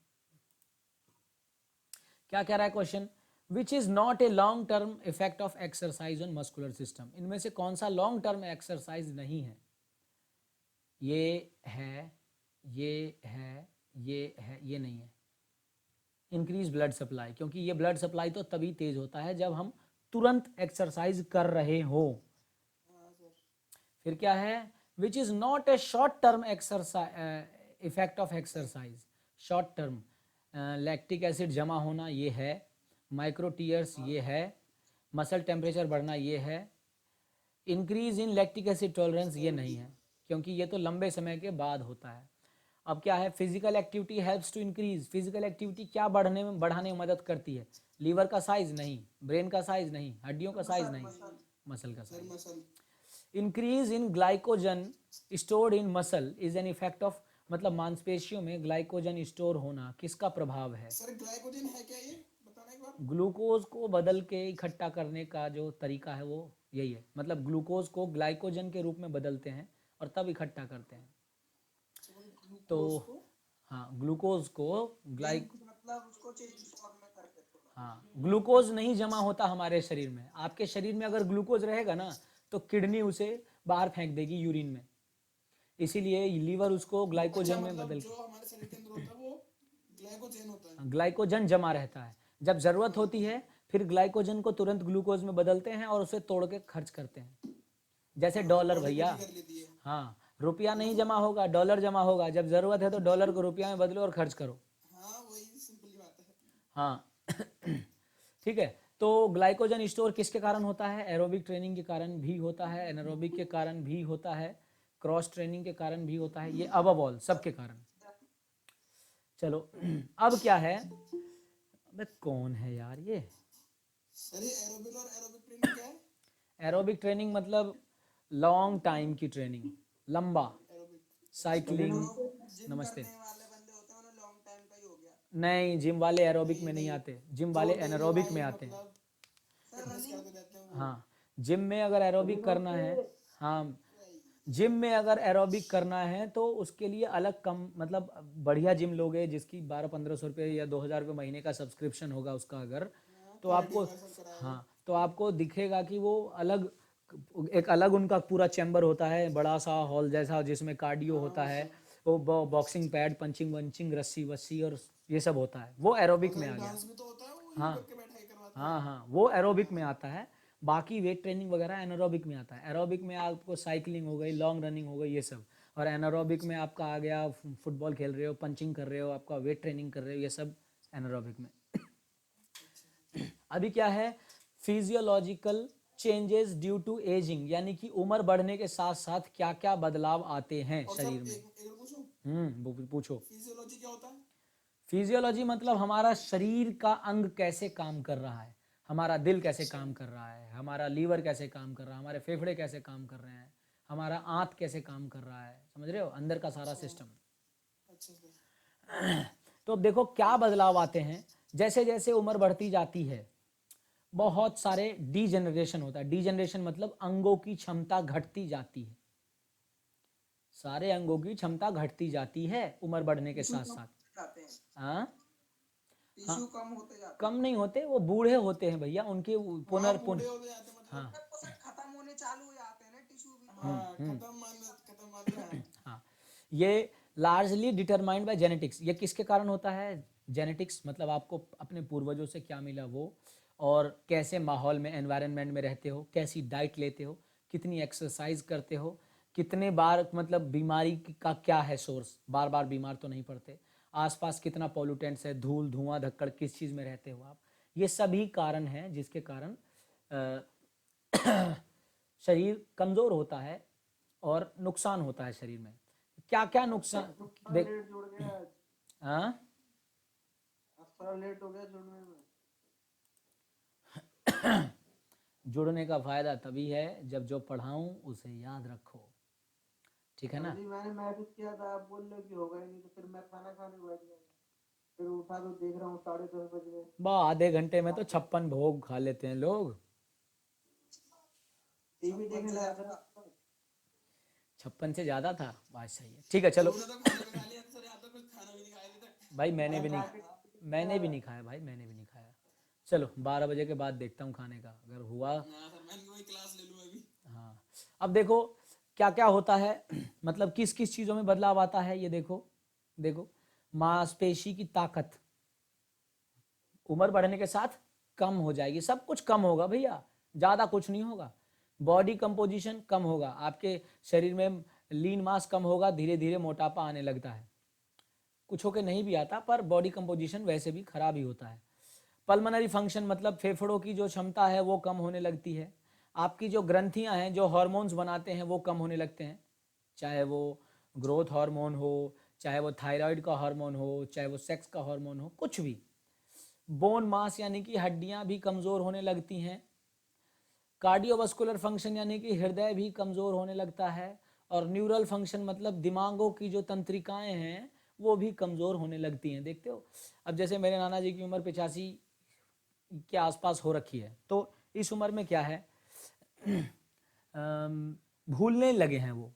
क्या कह रहा है question, which is not a long term effect of exercise on muscular system, इनमें से कौन सा लॉन्ग टर्म एक्सरसाइज नहीं है? ये है, ये है, ये है, ये नहीं है। इंक्रीज ब्लड सप्लाई, क्योंकि ये ब्लड सप्लाई तो तभी तेज होता है जब हम तुरंत एक्सरसाइज कर रहे हो। हाँ सर। फिर क्या है, which is not a short term exercise effect of exercise, short term lactic acid जमा होना ये है, माइक्रो टीयर्स ये है, मसल टेम्परेचर बढ़ना ये है, increase in lactic acid tolerance ये नहीं है, क्योंकि ये तो लंबे समय के बाद होता है। अब क्या है, physical activity helps to increase, physical activity क्या बढ़ाने में मदद करती है, लीवर का साइज नहीं, ब्रेन का साइज नहीं, हड्डियों का साइज नहीं, मसल का size. Increase in glycogen stored in muscle is an effect of, मतलब मांसपेशियों में ग्लाइकोजन स्टोर होना किसका प्रभाव है? सर ग्लाइकोजन है क्या, ये बताना एक बार। ग्लूकोज को बदल के इकट्ठा करने का जो तरीका है वो यही है, मतलब ग्लूकोज को ग्लाइकोजन के रूप में बदलते हैं और तब इकट्ठा करते हैं। तो हाँ, ग्लूकोज को मतलब उसको चेंज फॉर्म में करके, हाँ, ग्लूकोज नहीं जमा होता हमारे शरीर में। आपके शरीर में अगर ग्लूकोज रहेगा ना तो किडनी उसे बाहर फेंक देगी यूरिन में, इसीलिए लीवर उसको ग्लाइकोजन में बदल जो हमारे शरीर के अंदर होता है वो ग्लाइकोजन होता है। ग्लाइकोजन जमा रहता है, जब जरूरत होती है फिर ग्लाइकोजन को तुरंत ग्लूकोज में बदलते हैं और उसे तोड़ के खर्च करते हैं, जैसे डॉलर भैया। हाँ, रुपया नहीं जमा होगा, डॉलर जमा होगा, जब जरूरत है तो डॉलर को रुपया में बदलो और खर्च करो। हाँ वही सिंपल बात है। हाँ ठीक है, तो ग्लाइकोजन स्टोर किसके कारण होता है? एरोबिक ट्रेनिंग के कारण भी होता है, एनारोबिक के कारण भी होता है, क्रॉस ट्रेनिंग के कारण भी होता है, ये अबव ऑल सबके कारण। चलो अब क्या है, अबे कौन है यार ये? सर ये एरोबिक और एरोबिक ट्रेनिंग क्या है? एरोबिक ट्रेनिंग मतलब लॉन्ग टाइम की ट्रेनिंग, लंबा साइकिलिंग। नमस्ते। वाले बंदे होते हैं उन्हें लॉन्ग टाइम का ही हो गया। नहीं, जिम वाले एरोबिक में नहीं आते, जिम वाले एनारोबिक में आते हैं। हाँ, जिम में अगर एरोबिक करना है, हाँ जिम में अगर एरोबिक करना है तो उसके लिए अलग कम, मतलब बढ़िया जिम लोगे जिसकी 1200-1500 रुपये या 2000 रुपये महीने का सब्सक्रिप्शन होगा उसका, अगर तो आपको, हाँ तो आपको दिखेगा कि वो अलग, एक अलग उनका पूरा चैम्बर होता है, बड़ा सा हॉल जैसा जिसमें कार्डियो होता है, वो बॉक्सिंग पैड, पंचिंग वंचिंग, रस्सी वस्सी और ये सब होता है, वो एरोबिक में आ गया। हाँ हाँ हाँ, वो एरोबिक में आता है। बाकी वेट ट्रेनिंग वगैरह एनारोबिक में आता है। एरोबिक में आपको साइकिलिंग हो गई, लॉन्ग रनिंग हो गई, ये सब। और एनारोबिक में आपका आ गया फुटबॉल खेल रहे हो, पंचिंग कर रहे हो, आपका वेट ट्रेनिंग कर रहे हो, ये सब एनारोबिक में। अभी क्या है, physiological changes due to ageing, यानी कि उम्र बढ़ने के साथ साथ क्या क्या बदलाव आते हैं शरीर में। पूछो। फिजियोलॉजी क्या होता है? फिजियोलॉजी मतलब हमारा शरीर का अंग कैसे काम कर रहा है, हमारा दिल कैसे काम कर रहा है, हमारा लीवर कैसे काम कर रहा है, हमारे फेफड़े कैसे काम कर रहे हैं, हमारा आंत कैसे काम कर रहा है, समझ रहे हो, अंदर का सारा सिस्टम। तो अब देखो क्या बदलाव आते हैं, जैसे जैसे उम्र बढ़ती जाती है बहुत सारे डीजेनरेशन होता है। डीजेनरेशन मतलब अंगों की क्षमता घटती जाती है, सारे अंगों की क्षमता घटती जाती है उम्र बढ़ने के साथ साथ। हाँ, टिश्यू कम होते जाते हैं। कम नहीं होते, वो बूढ़े होते हैं भैया, उनके हाँ खत्म होने चालू हो जाते हैं ना टिश्यू भी। खत्म हाँ, ये लार्जली डिटरमाइंड बाय जेनेटिक्स। ये किसके कारण होता है? जेनेटिक्स मतलब आपको अपने पूर्वजों से क्या मिला वो, और कैसे माहौल में, एनवायरनमेंट में रहते हो, कैसी डाइट लेते हो, कितनी एक्सरसाइज करते हो, कितने बार, मतलब बीमारी का क्या है सोर्स, बार बार बीमार तो नहीं पड़ते, आसपास कितना पॉल्यूटेंट्स है, धूल धुआं धक्कड़, किस चीज़ में रहते हो आप, ये सभी कारण हैं जिसके कारण शरीर कमज़ोर होता है और नुकसान होता है शरीर में। क्या क्या नुकसान देख, हाँ लेट हो गया जुड़ने में। जुड़ने का फायदा तभी है जब जो पढ़ाऊं उसे याद रखो, ठीक है ना? मैंने मैसेज किया था, आप बोल रहे कि होगा ही नहीं, तो फिर मैं खाना खाने बैठ गया, फिर उठा तो देख रहा हूँ 10:30 बज गए। बा आधे घंटे में तो 56 भोग खा लेते हैं लोग। टीवी देखने लगा था, 56 से ज्यादा था, बात सही है, ठीक है चलो। भाई मैंने भी नहीं खाया भाई, मैंने भी नहीं खाया। चलो 12 बजे के बाद देखता हूँ खाने का, अगर हुआ। हाँ, अब देखो क्या क्या होता है मतलब किस किस चीज़ों में बदलाव आता है, ये देखो। देखो, मांसपेशी की ताकत उम्र बढ़ने के साथ कम हो जाएगी, सब कुछ कम होगा भैया, ज़्यादा कुछ नहीं होगा। बॉडी कंपोजिशन कम होगा, आपके शरीर में लीन मास कम होगा, धीरे धीरे मोटापा आने लगता है। कुछ होके नहीं भी आता, पर बॉडी कंपोजिशन वैसे भी खराब ही होता है। पल्मोनरी फंक्शन मतलब फेफड़ों की जो क्षमता है वो कम होने लगती है। आपकी जो ग्रंथियां हैं जो हार्मोन्स बनाते हैं वो कम होने लगते हैं, चाहे वो ग्रोथ हार्मोन हो, चाहे वो थायराइड का हार्मोन हो, चाहे वो सेक्स का हार्मोन हो, कुछ भी। बोन मास यानी कि हड्डियां भी कमजोर होने लगती हैं। कार्डियोवास्कुलर फंक्शन यानी कि हृदय भी कमजोर होने लगता है। और न्यूरल फंक्शन मतलब दिमागों की जो तंत्रिकाएं हैं वो भी कमजोर होने लगती हैं। देखते हो, अब जैसे मेरे नाना जी की उम्र 85 के आसपास हो रखी है, तो इस उम्र में क्या है, भूलने लगे हैं वो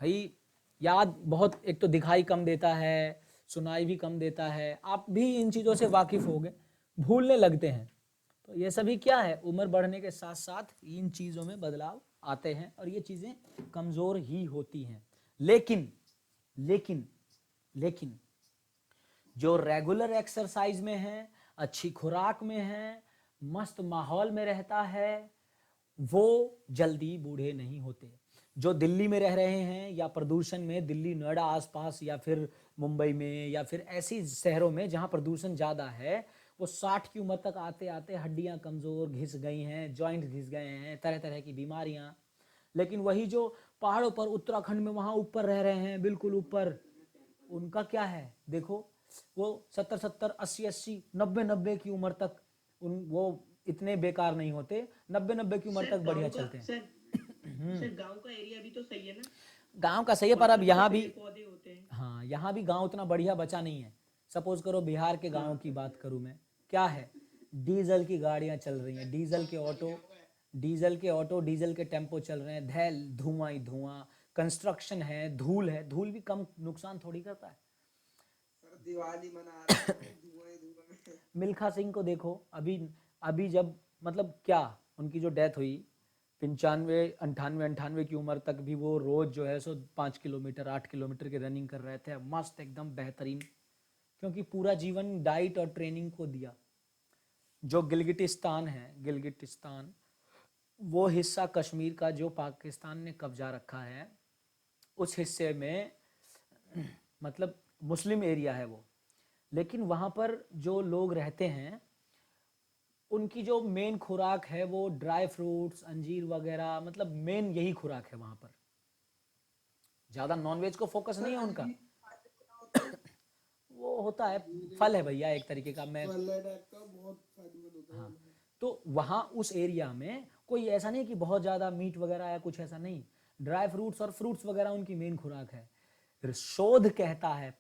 भाई। याद बहुत, एक तो दिखाई कम देता है, सुनाई भी कम देता है, आप भी इन चीज़ों से वाकिफ हो गए, भूलने लगते हैं। तो ये सभी क्या है, उम्र बढ़ने के साथ साथ इन चीज़ों में बदलाव आते हैं और ये चीज़ें कमज़ोर ही होती हैं। लेकिन लेकिन लेकिन जो रेगुलर एक्सरसाइज में है, अच्छी खुराक में है, मस्त माहौल में रहता है, वो जल्दी बूढ़े नहीं होते। जो दिल्ली में रह रहे हैं या प्रदूषण में, दिल्ली नोएडा आसपास या फिर मुंबई में या फिर ऐसी शहरों में जहां प्रदूषण ज़्यादा है, वो 60 की उम्र तक आते आते हड्डियां कमज़ोर घिस गई हैं, जॉइंट घिस गए हैं, तरह तरह की बीमारियां। लेकिन वही जो पहाड़ों पर उत्तराखंड में वहाँ ऊपर रह रहे हैं, बिल्कुल ऊपर, उनका क्या है, देखो वो 70-70, 80-80, 90-90 की उम्र तक वो इतने बेकार नहीं होते, 90-90 की उम्र तक बढ़िया चलते हैं। सर गांव का एरिया भी तो सही है ना? गांव का सही है, पर अब यहाँ भी, पौधे होते हैं। हाँ यहाँ भी गांव उतना बढ़िया बचा नहीं है। सपोज करो बिहार के गांव की बात करूं मैं, क्या है, डीजल की गाड़ियां चल रही हैं, डीजल के ऑटो, डीजल के टेम्पो चल रहे हैं, धैल धुआं ही धुआं, कंस्ट्रक्शन है, धूल है, धूल भी कम नुकसान थोड़ी करता है। सर दिवाली मना रहे हैं धुआं में। मिल्खा सिंह को देखो, अभी अभी जब मतलब क्या, उनकी जो डेथ हुई 95, 98 की उम्र तक भी वो रोज जो है सो 5 किलोमीटर 8 किलोमीटर की रनिंग कर रहे थे, मस्त एकदम बेहतरीन, क्योंकि पूरा जीवन डाइट और ट्रेनिंग को दिया। जो गिलगिटिस्तान है, गिलगिटिस्तान वो हिस्सा कश्मीर का जो पाकिस्तान ने कब्जा रखा है, उस हिस्से में मतलब मुस्लिम एरिया है वो, लेकिन वहाँ पर जो लोग रहते हैं उनकी जो मेन खुराक है वो ड्राई फ्रूट्स, अंजीर वगैरह, मतलब मेन यही खुराक है वहाँ पर। ज़्यादा नॉनवेज को फोकस नहीं है उनका। वो होता है, फल है भैया एक तरीके का। मैं हाँ, तो वहाँ उस एरिया में कोई ऐसा नहीं कि बहुत ज़्यादा मीट वगैरह या कुछ ऐसा नहीं, ड्राई फ्रूट्स और फ्रूट्स वगैरह उनकी मेन खुराक है। शोध कहता है,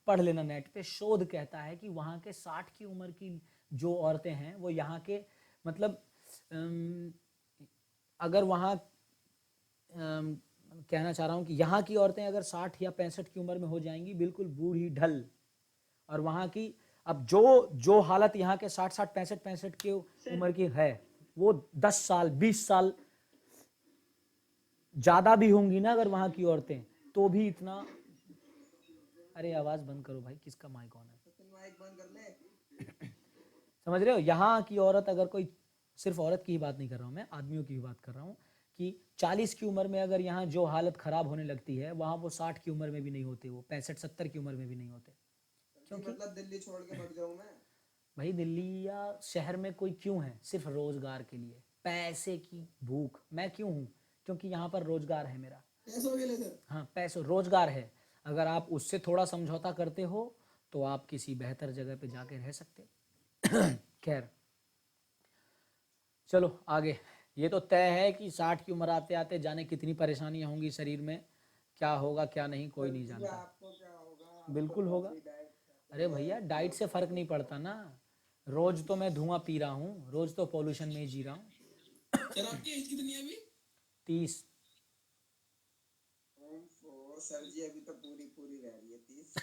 पढ़ लेना नेट पे, शोध कहता है कि वहाँ के 60 की उम्र की जो औरतें हैं वो यहाँ के मतलब अगर वहाँ कहना चाह रहा हूँ कि यहाँ की औरतें अगर 60 या 65 की उम्र में हो जाएंगी, बिल्कुल बूढ़ी ढल, और वहाँ की अब जो हालत यहाँ के 60-60, 65-65 की उम्र की है, वो 10 साल 20 साल ज़्यादा भी होंगी ना अगर वहाँ की औरतें, तो भी इतना। अरे आवाज़ बंद करो भाई, किसका माइक ऑन है? माइक बंद कर ले। समझ रहे हो, यहाँ की औरत अगर कोई, सिर्फ औरत की ही बात नहीं कर रहा हूँ मैं, आदमियों की भी बात कर रहा हूँ, कि 40 की उम्र में अगर यहाँ जो हालत ख़राब होने लगती है, वहाँ वो 60 की उम्र में भी नहीं होते, वो 65-70 की उम्र में भी नहीं होते। क्योंकि मतलब दिल्ली छोड़ के भाग जाऊँ मैं? भाई दिल्ली या शहर में कोई क्यों है, सिर्फ रोजगार के लिए, पैसे की भूख। मैं क्यों हूँ, क्योंकि यहाँ पर रोजगार है मेरा। पैसों के लिए सर? हाँ, पैसों, रोजगार है, अगर आप उससे थोड़ा समझौता करते हो तो आप किसी बेहतर जगह पे जाके रह सकते। खैर चलो आगे। ये तो तय है कि 60 की उम्र आते आते जाने कितनी परेशानियां होंगी शरीर में, क्या होगा क्या नहीं कोई नहीं जानता। आपको क्या होगा? बिल्कुल होगा। अरे भैया डाइट से फर्क नहीं पड़ता ना, रोज तो मैं धुआं पी रहा हूँ, रोज तो पॉल्यूशन में ही जी रहा हूँ। सर आपकी एज कितनी है अभी? 30। सर जी अभी तो पूरी रह रही है 30।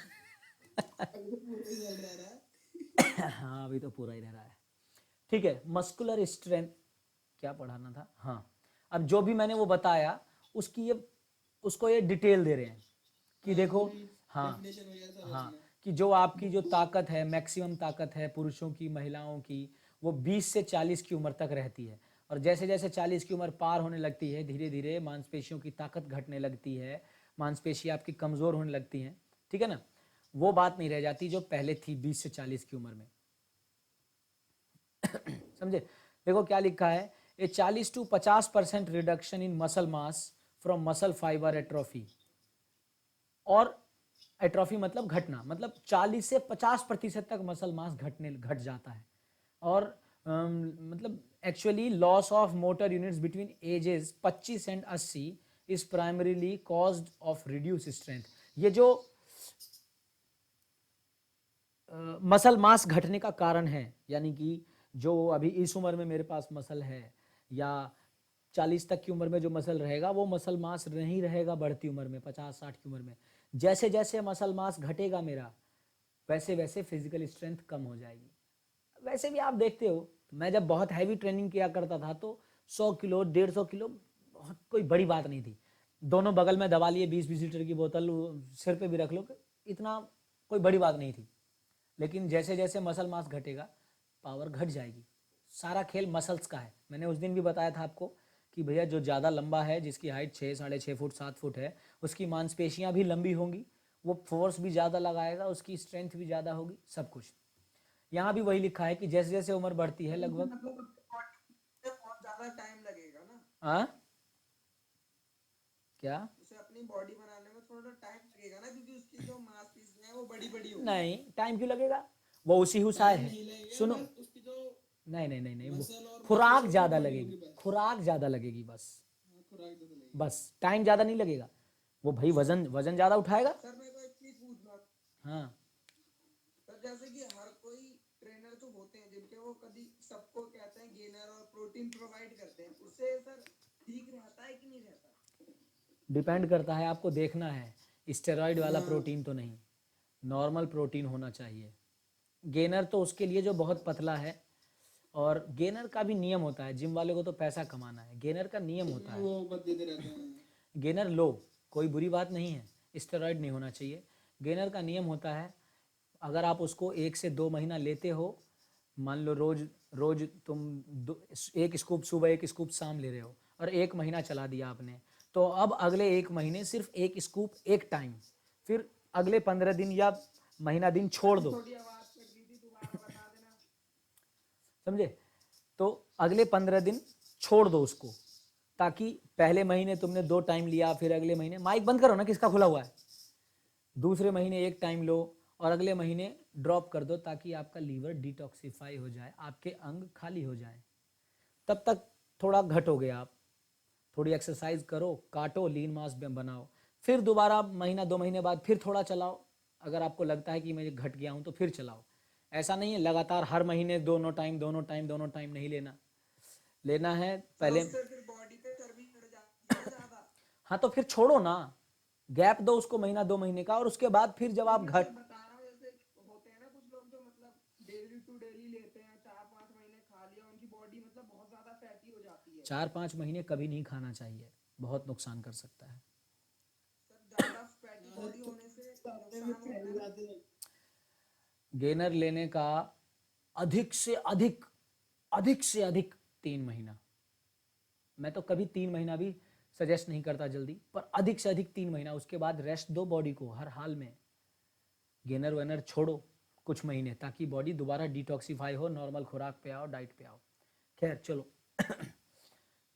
हाँ अभी तो पूरा ही रह रहा है। ठीक है, मस्कुलर स्ट्रेंथ क्या पढ़ाना था, हाँ, अब जो भी मैंने वो बताया उसकी ये, उसको ये डिटेल दे रहे हैं कि देखो, हाँ हाँ, कि जो आपकी जो ताकत है, मैक्सिमम ताकत है पुरुषों की, महिलाओं की, वो 20 से 40 की उम्र तक रहती है, और जैसे जैसे 40 की उम्र पार होने लगती है, धीरे धीरे मांसपेशियों की ताकत घटने लगती है, मांसपेशियाँ आपकी कमज़ोर होने लगती हैं, ठीक है ना, वो बात नहीं रह जाती जो पहले थी 20 से 40 की उम्र में। समझे, देखो क्या लिखा है, ए 40 to 50% reduction in muscle mass from muscle fibre atrophy, और एट्रोफी मतलब घटना, मतलब 40 से 50% तक मसल मास घट जाता है। और मतलब actually loss of motor units between ages 25 and 80 is primarily caused of reduce strength. ये जो मसल मास घटने का कारण है, यानी कि जो अभी इस उम्र में मेरे पास मसल है या 40 तक की उम्र में जो मसल रहेगा वो मसल मास नहीं रहेगा बढ़ती उम्र में, 50-60 की उम्र में। जैसे जैसे मसल मास घटेगा मेरा, वैसे वैसे फिजिकल स्ट्रेंथ कम हो जाएगी। वैसे भी आप देखते हो, मैं जब बहुत हैवी ट्रेनिंग किया करता था तो 100 किलो 150 किलो बहुत कोई बड़ी बात नहीं थी। दोनों बगल में दबा लिए 20-20 लीटर की बोतल सिर पे भी रख लो, इतना कोई बड़ी बात नहीं थी। लेकिन जैसे जैसे मसल मास घटेगा पावर घट जाएगी। सारा खेल मसल्स का है। मैंने उस दिन भी बताया था आपको कि भैया जो ज़्यादा लंबा है, जिसकी हाइट 6-6.5 फुट 7 फुट है, उसकी मांसपेशियां भी लंबी होंगी, वो फोर्स भी ज़्यादा लगाएगा, उसकी स्ट्रेंथ भी ज़्यादा होगी, सब कुछ। यहाँ भी वही लिखा है कि जैसे जैसे उम्र बढ़ती है लगभग बहुत ज्यादा टाइम लगेगा ना। हाँ क्या उसे अपनी बॉडी बनाने में थोड़ा टाइम लगेगा ना, क्योंकि उसकी जो मांसपेशियां हैं वो बड़ी बड़ी होगी। नहीं, टाइम क्यों लगेगा, वो उसी हुसार है। सुनो, उसकी जो नहीं नहीं नहीं नहीं, वो मसल और खुराक मसल ज़्यादा बड़ी लगेगी, होगी बस। खुराक ज़्यादा लगेगी बस, खुराक ज्यादा लगेगी। बस टाइम ज़्यादा नहीं लगेगा। वो भाई वजन वजन ज़्यादा उठाएगा। सर मेरे को एक चीज पूछना, हाँ सर जैसे कि हर कोई ट्रेनर जो होते हैं जिनके, वो कभी सबको कहते हैं गेनर और प्रोटीन प्रोवाइड करते हैं, उससे सर ठीक रहता है कि नहीं रहता? डिपेंड करता है, आपको देखना है, स्टेरॉइड वाला प्रोटीन तो नहीं, नॉर्मल प्रोटीन होना चाहिए। गेनर तो उसके लिए जो बहुत पतला है, और गेनर का भी नियम होता है, जिम वाले को तो पैसा कमाना है, गेनर का नियम होता है, वो बस देते रहते हैं। गेनर लो, कोई बुरी बात नहीं है, स्टेरॉइड नहीं होना चाहिए। गेनर का नियम होता है, अगर आप उसको 1 से 2 महीना लेते हो, मान लो रोज रोज तुम एक स्कूप सुबह एक स्कूप शाम ले रहे हो, और 1 महीना चला दिया आपने, तो अब अगले 1 महीने सिर्फ 1 स्कूप 1 टाइम, फिर अगले 15 दिन या महीना दिन छोड़ दो, थोड़ी आवाज कट गई थी, दोबारा बता देना। समझे? तो अगले 15 दिन छोड़ दो उसको, ताकि पहले महीने तुमने 2 टाइम लिया, फिर अगले महीने, माइक बंद करो ना, किसका खुला हुआ है, दूसरे महीने 1 टाइम लो, और अगले महीने ड्रॉप कर दो, ताकि आपका लीवर डिटॉक्सिफाई हो जाए, आपके अंग खाली हो जाए। तब तक थोड़ा घटोगे आप, थोड़ी एक्सरसाइज करो, काटो, लीन मास बनाओ, फिर दोबारा महीना 2 महीने बाद फिर थोड़ा चलाओ, अगर आपको लगता है कि मैं घट गया हूँ तो फिर चलाओ। ऐसा नहीं है लगातार हर महीने दोनों टाइम नहीं लेना, लेना है पहले। उससे फिर बॉडी पे चर्बी चढ़ जाती है ज्यादा। हाँ तो फिर छोड़ो ना, गैप दो उसको महीना 2 महीने का, और उसके बाद फिर जब आप मैं घट, सर बता रहा हूँ, जैसे होते हैं ना कुछ लोग जो मतलब डेली टू डेली लेते हैं, 4-5 महीने खा लिया, उनकी बॉडी मतलब बहुत ज्यादा फैटी हो जाती है। 4-5 महीने कभी नहीं खाना चाहिए, बहुत नुकसान कर सकता है। सर ज्यादा फैटी बॉडी होने से नुकसान होता है। गेनर लेने का अधिक से अधिक 3 महीना, मैं तो कभी 3 महीना भी सजेस्ट नहीं करता जल्दी, पर अधिक से अधिक 3 महीना, उसके बाद रेस्ट दो बॉडी को हर हाल में, गेनर वेनर छोड़ो कुछ महीने, ताकि बॉडी दोबारा डिटॉक्सिफाई हो, नॉर्मल खुराक पे आओ, डाइट पे आओ। खैर चलो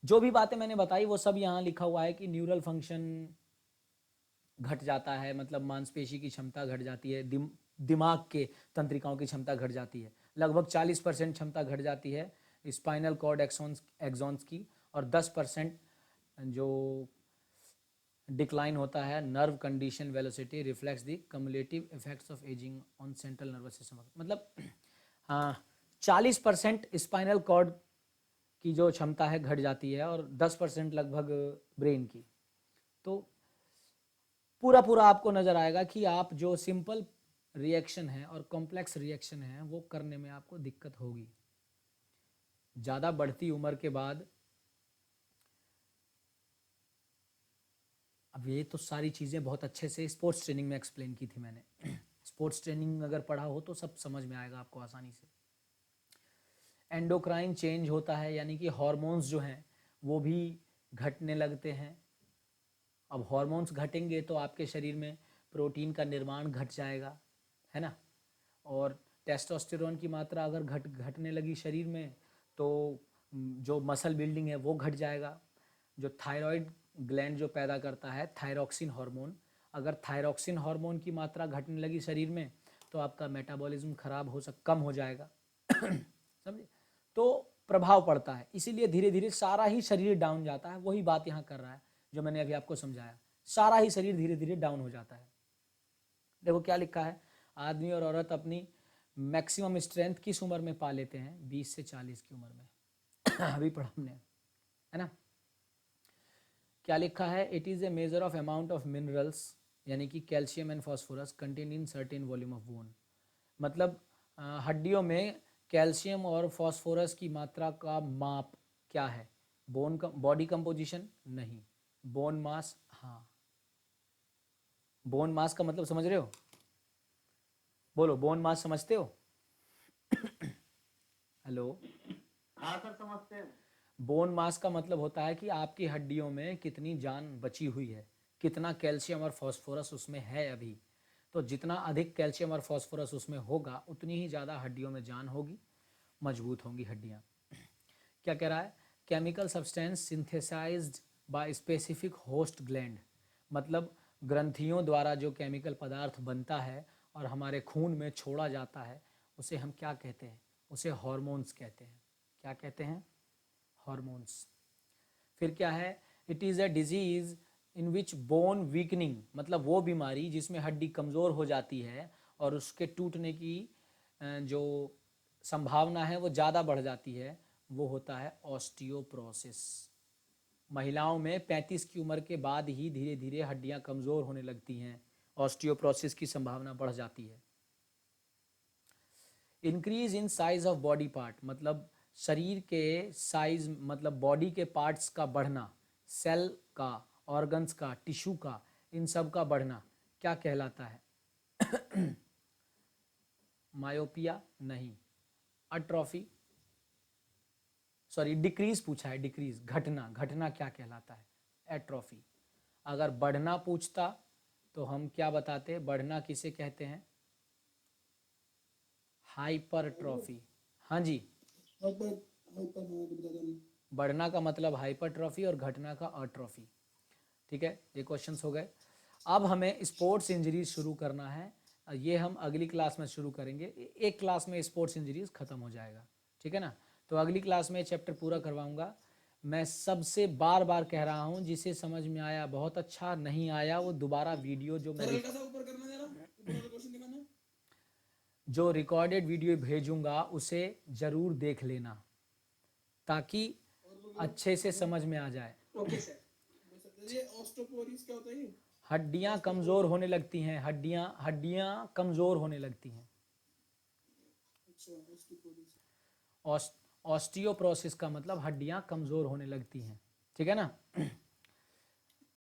जो भी बातें मैंने बताई वो सब यहाँ लिखा हुआ है कि न्यूरल फंक्शन घट जाता है, मतलब मांसपेशी की क्षमता घट जाती है, दिमाग के तंत्रिकाओं की क्षमता घट जाती है, लगभग 40% क्षमता घट जाती है स्पाइनल कॉर्ड एक्सॉन्स की, और 10% जो डिक्लाइन होता है nerve condition velocity reflects the cumulative effects of ageing on central nervous system, मतलब हाँ 40% स्पाइनल कॉर्ड की जो क्षमता है घट जाती है, और 10% लगभग ब्रेन की। तो पूरा पूरा आपको नजर आएगा कि आप जो सिंपल रिएक्शन है और कॉम्प्लेक्स रिएक्शन है वो करने में आपको दिक्कत होगी। ज़्यादा बढ़ती उम्र के बाद, अब ये तो सारी चीज़ें बहुत अच्छे से स्पोर्ट्स ट्रेनिंग में एक्सप्लेन की थी मैंने स्पोर्ट्स ट्रेनिंग अगर पढ़ा हो तो सब समझ में आएगा आपको आसानी से। एंडोक्राइन चेंज होता है, यानी कि हार्मोन्स जो हैं वो भी घटने लगते हैं। अब हार्मोन्स घटेंगे तो आपके शरीर में प्रोटीन का निर्माण घट जाएगा, है ना, और टेस्टोस्टेरोन की मात्रा अगर घटने लगी शरीर में तो जो मसल बिल्डिंग है वो घट जाएगा। जो थायराइड ग्लैंड जो पैदा करता है थायरॉक्सिन हार्मोन, अगर थायरॉक्सिन हार्मोन की मात्रा घटने लगी शरीर में तो आपका मेटाबॉलिज्म खराब कम हो जाएगा। समझे? तो प्रभाव पड़ता है, इसीलिए धीरे धीरे सारा ही शरीर डाउन जाता है। वही बात यहाँ कर रहा है जो मैंने अभी आपको समझाया, सारा ही शरीर धीरे धीरे डाउन हो जाता है। देखो क्या लिखा है, आदमी और औरत अपनी मैक्सिमम स्ट्रेंथ किस उम्र में पा लेते हैं? 20 से 40 की उम्र में। अभी पढ़ा हमने, है ना। क्या लिखा है? It is a measure of amount of minerals, यानी कि calcium and phosphorus contain in certain volume of bone. मतलब हड्डियों में कैल्शियम और फॉस्फोरस की मात्रा का माप क्या है? बोन का बॉडी कंपोजिशन नहीं, बोन मास। हाँ, बोन मास का मतलब समझ रहे हो? बोलो, बोन मास समझते हो? हेलो, हाँ सर समझते हैं। बोन मास का मतलब होता है कि आपकी हड्डियों में कितनी जान बची हुई है, कितना कैल्शियम और फॉस्फोरस उसमें है अभी। तो जितना अधिक कैल्शियम और फॉस्फोरस उसमें होगा उतनी ही ज़्यादा हड्डियों में जान होगी, मजबूत होंगी हड्डियाँ। क्या कह रहा है? Chemical substance synthesised by specific host gland, मतलब ग्रंथियों द्वारा जो केमिकल पदार्थ बनता है और हमारे खून में छोड़ा जाता है उसे हम क्या कहते हैं? उसे हार्मोन्स कहते हैं। क्या कहते हैं? हार्मोन्स। फिर क्या है? It is a disease in which bone weakening, मतलब वो बीमारी जिसमें हड्डी कमज़ोर हो जाती है और उसके टूटने की जो संभावना है वो ज़्यादा बढ़ जाती है, वो होता है ऑस्टियोप्रोसिस। महिलाओं में 35 की उम्र के बाद ही धीरे धीरे हड्डियां कमज़ोर होने लगती हैं, ऑस्टियोप्रोसिस की संभावना बढ़ जाती है। Increase in size of body part, मतलब शरीर के साइज, मतलब बॉडी के पार्ट्स का बढ़ना, सेल का, ऑर्गन्स का, टिश्यू का, इन सब का बढ़ना क्या कहलाता है? मायोपिया नहीं, अट्रॉफी, सॉरी डिक्रीज पूछा है, डिक्रीज, घटना, घटना क्या कहलाता है? एट्रॉफी। अगर बढ़ना पूछता तो हम क्या बताते? बढ़ना किसे कहते हैं? हाइपरट्रॉफी। हाँ जी, बढ़ना का मतलब हाइपरट्रॉफी और घटना का अट्रॉफी। ठीक है, ये क्वेश्चंस हो गए। अब हमें स्पोर्ट्स इंजरीज शुरू करना है, ये हम अगली क्लास में शुरू करेंगे। एक क्लास में स्पोर्ट्स इंजरीज खत्म हो जाएगा, ठीक है ना। तो अगली क्लास में चैप्टर पूरा करवाऊंगा। मैं सबसे बार बार कह रहा हूँ, जिसे समझ में आया बहुत अच्छा, नहीं आया वो दोबारा वीडियो जो रिकॉर्डेड वीडियो भेजूंगा उसे ज़रूर देख लेना ताकि अच्छे से समझ में आ जाए। Okay sir. ये ऑस्टियोपोरोसिस क्या होता है? हड्डियां कमज़ोर होने लगती हैं, हड्डियां कमज़ोर होने लगती हैं। ऑस्टियोप्रोसिस का मतलब हड्डियां कमज़ोर होने लगती हैं, ठीक है ना।